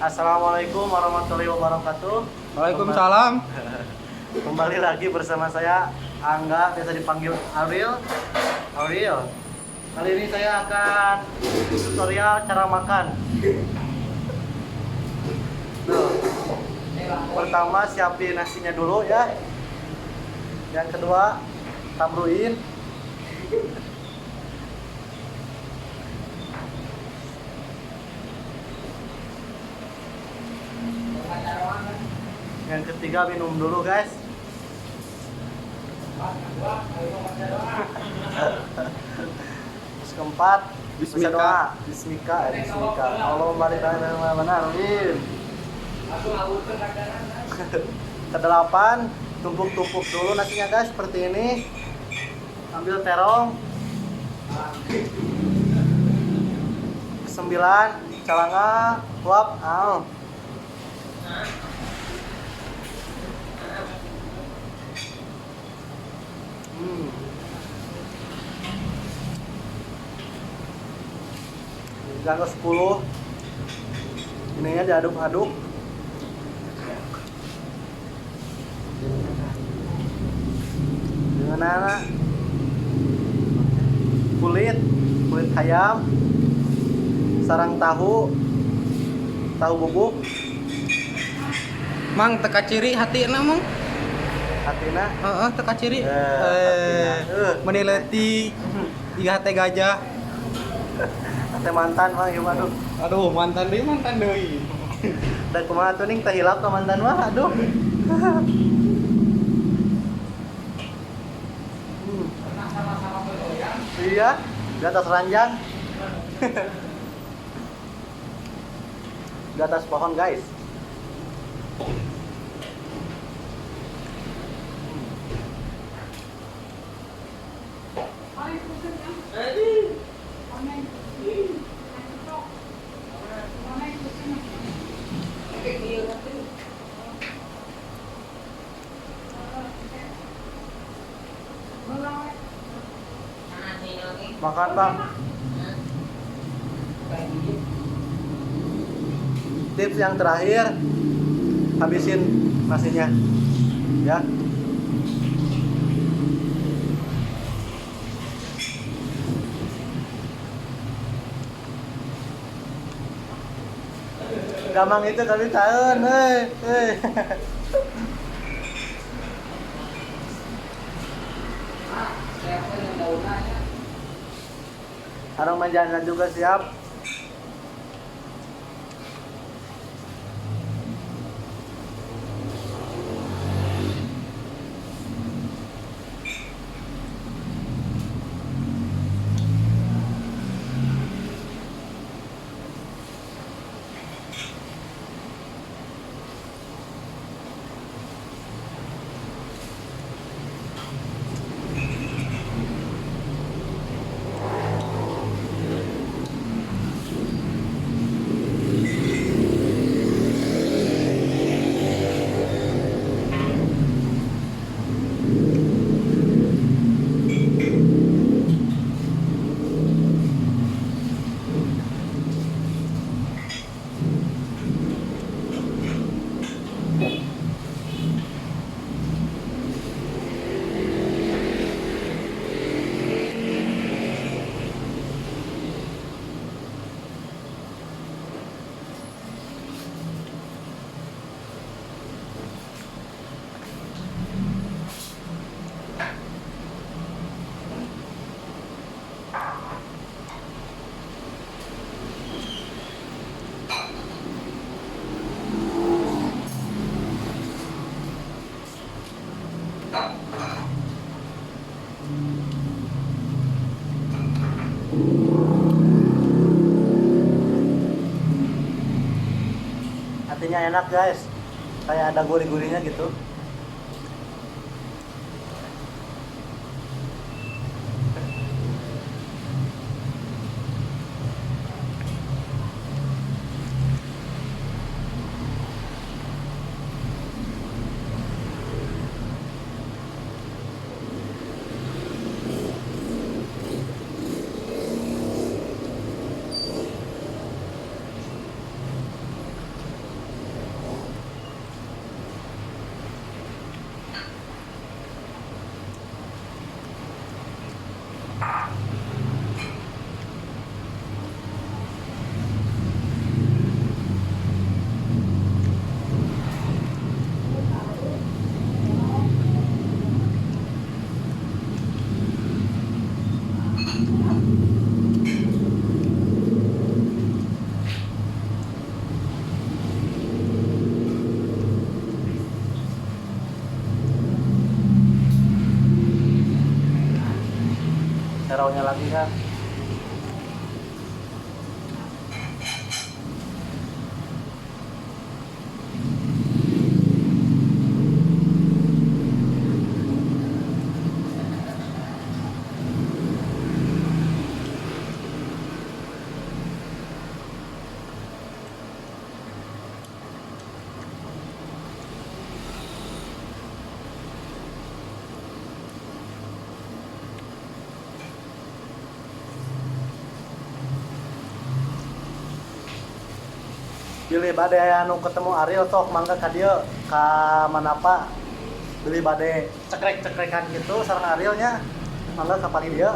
Assalamualaikum warahmatullahi wabarakatuh. Waalaikumsalam. Kembali lagi bersama saya Angga, biasa dipanggil Ariel. Kali ini saya akan tutorial cara makan. Tuh. Pertama siapin nasinya dulu ya. Yang kedua tabruin. Yang ketiga minum dulu guys. Terus keempat Bismika. doa. Bismika. Allahumma barik lana benar. Amin. Kedelapan tumpuk-tumpuk dulu nasinya guys seperti ini. Ambil terong. Kesembilan calanga tuap al. Yang ke 10 ininya diaduk-aduk. Dengan anak kulit ayam, sarang tahu bubuk, Mang teka ciri hati namung. hatina. Teka ciri. Hatina. Meneliti tiga hati gajah. Teh mantan mah gimana? Aduh, mantan deui. Dan kumaha tuh ning teh hilap ka mantan mah aduh. Iya, di atas ranjang. Di atas pohon, guys. Makan, Bang. Tips yang terakhir, habisin nasinya. Ya. Gampang itu kali tahun, Orang manjana juga siap. Hatinya enak guys, kayak ada gurih-gurihnya gitu. terongnya lagi kan. Beli bade anu ketemu Ariel sok mangga ka dieu ka Manapa. Beli bade cekrek-cekrekan gitu sareng Arielnya. Mangga ka pari dia.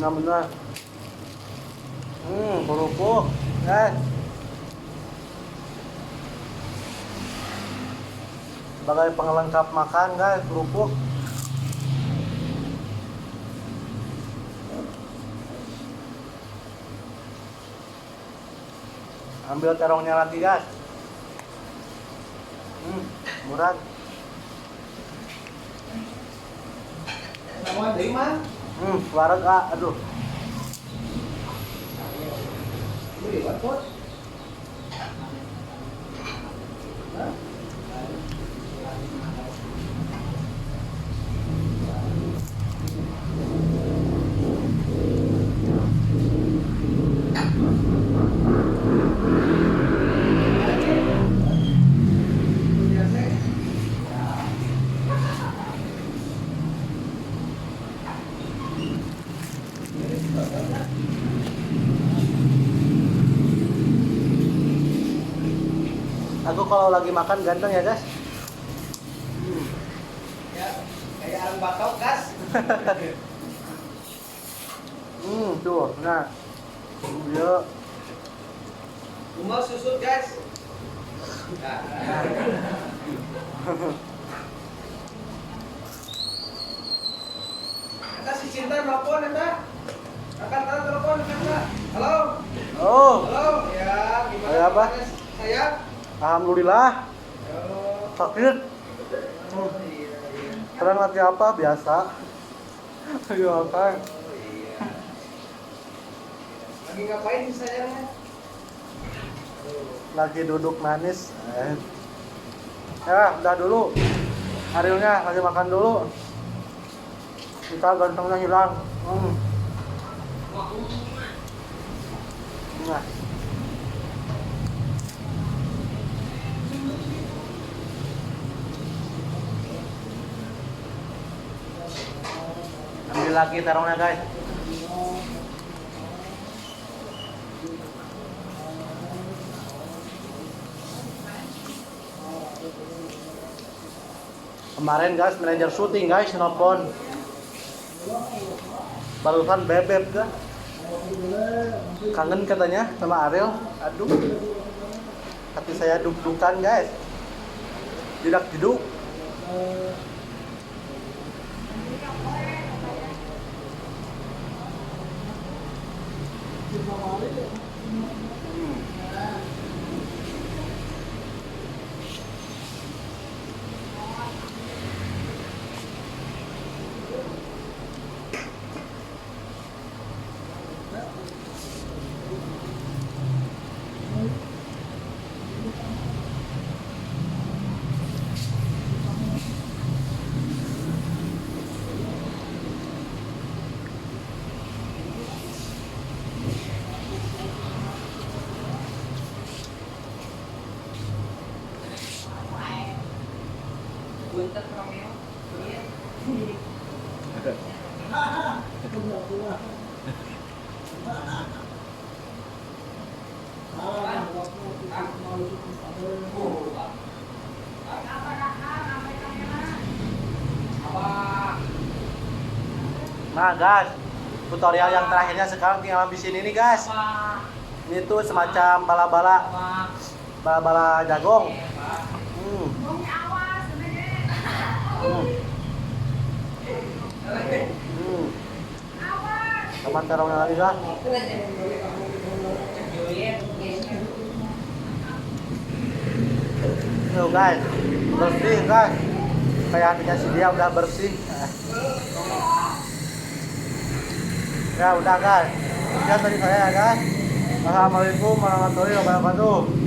Benar. Kerupuk, guys. Sebagai pengelengkap makan, guys, kerupuk. Ambil terongnya lagi, guys. Murah. Nama dari mana? Wareg aduh. Beli buat bos. Aku kalau lagi makan ganteng ya, guys. Ya, kayak arang bakau gas. Tuh, nah. Iya. Mau susut guys. Nah. Eta si Cinta nelfon eta. Akan telepon Kak. Halo. Oh, Halo. Ya, gimana? Ada apa? Saya. alhamdulillah. Oh. Sakit. Iya. Keren lagi apa? Biasa. Ayo makan. Oh iya. Lagi ngapain sih sayangnya? Lagi duduk manis. Ya, udah dulu. Arielnya lagi makan dulu. Kita gantengnya hilang. Nah. Ambil lagi terongnya, guys. Kemarin guys, manajer syuting guys, nelfon. Barusan bebek ga? Kangen katanya sama Ariel. Aduh. Hati saya duk-dukan guys. Tidak jeduk. Buntet Romeo. Iya. Nah guys, tutorial yang terakhirnya sekarang tinggal habisin ini guys. Ini tuh semacam bala-bala jagung. Teman terongnya lagi guys. tuh guys, bersih guys, kayak dikasih dia udah bersih. Ya udah guys, sekian dari saya ya guys. Assalamualaikum warahmatullahi wabarakatuh.